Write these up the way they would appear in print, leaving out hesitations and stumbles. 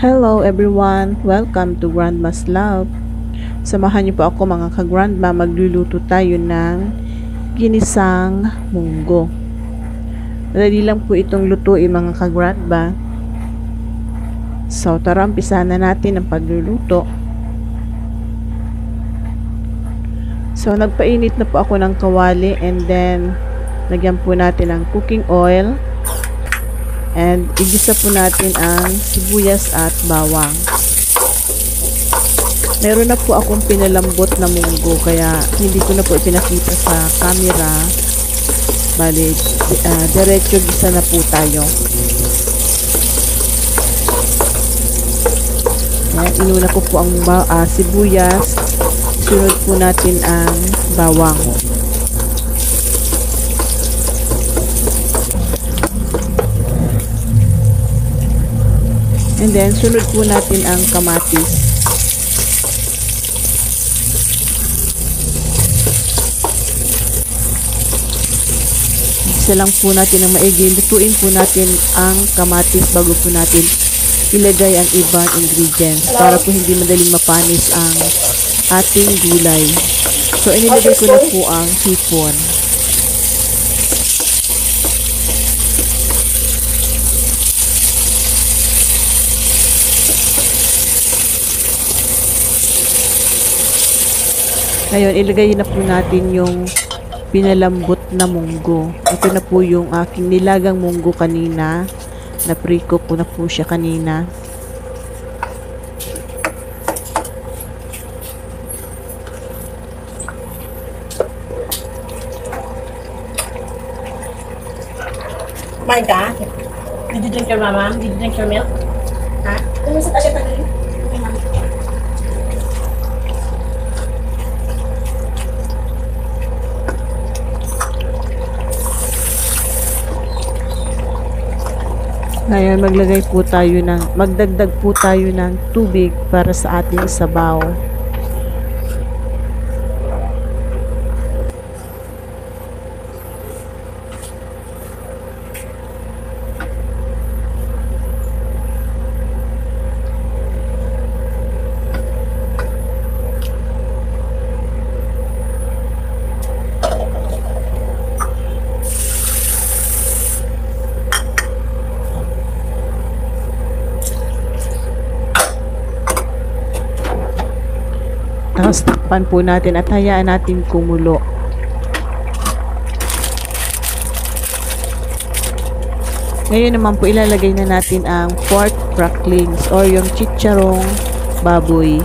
Hello everyone! Welcome to Grandma's Love. Samahan niyo po ako mga ka-grandma, magluluto tayo ng ginisang munggo. Madali lang po itong lutuin mga ka-grandma. So tara, umpisahan na natin ang pagluluto. So nagpainit na po ako ng kawali and then lagyan po natin ng cooking oil. And igisa po natin ang sibuyas at bawang. Meron na po akong pinalambot na munggo kaya hindi ko na po ipinakita sa camera. Bali, diretso gisa na po tayo. Ayan, inuna ko po ang sibuyas. Sunod po natin ang bawang. And then, sunod po natin ang kamatis. Isa lang po natin ang maigi. Lutuin po natin ang kamatis bago po natin ilagay ang ibang ingredients para po hindi madaling mapanis ang ating gulay. So, inilagay ko na po ang hipon. Ngayon, ilagay na po natin yung pinalambot na munggo. Ito na po yung aking nilagang munggo kanina. Na-pre-cook ko na po siya kanina. Kumain ka? Did you drink your mama? Did you drink your milk? Ha? Ano sa tasya tagalin? Okay, mama. Ngayon, magdagdag po tayo ng tubig para sa ating sabaw. Tapos takpan po natin at hayaan natin kumulo. Ngayon naman po ilalagay na natin ang pork cracklings or yung chicharong baboy.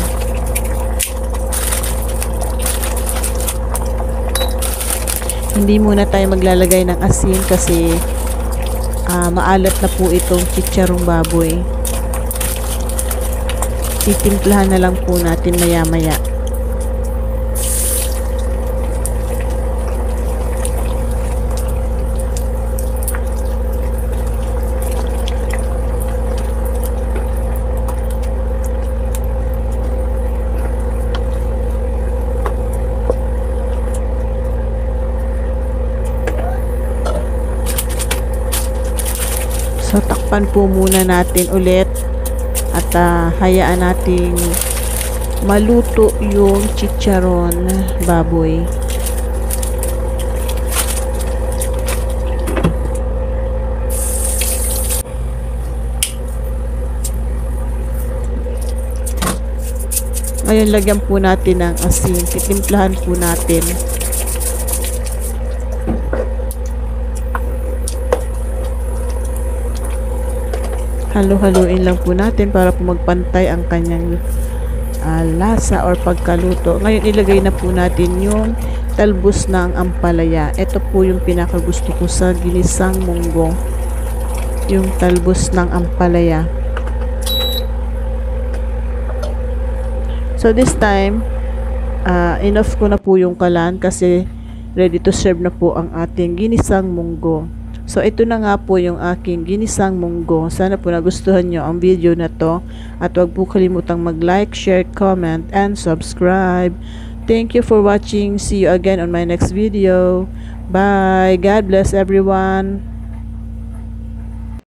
Hindi muna tayo maglalagay ng asin kasi maalat na po itong chicharong baboy. Titimplahan na lang po natin maya-maya. So, takpan po muna natin ulit at hayaan nating maluto yung chicharon baboy. Ngayon, lagyan po natin ng asin. Titimplahan po natin. Halo-haluin lang po natin para po magpantay ang kanyang lasa or pagkaluto. Ngayon, ilagay na po natin yung talbos ng ampalaya. Ito po yung pinakagusto ko sa ginisang munggo. Yung talbos ng ampalaya. So, this time, enough ko na po yung kalan kasi ready to serve na po ang ating ginisang munggo. So, ito na nga po yung aking ginisang munggo. Sana po nagustuhan nyo ang video na to. At huwag po kalimutang mag-like, share, comment, and subscribe. Thank you for watching. See you again on my next video. Bye. God bless everyone.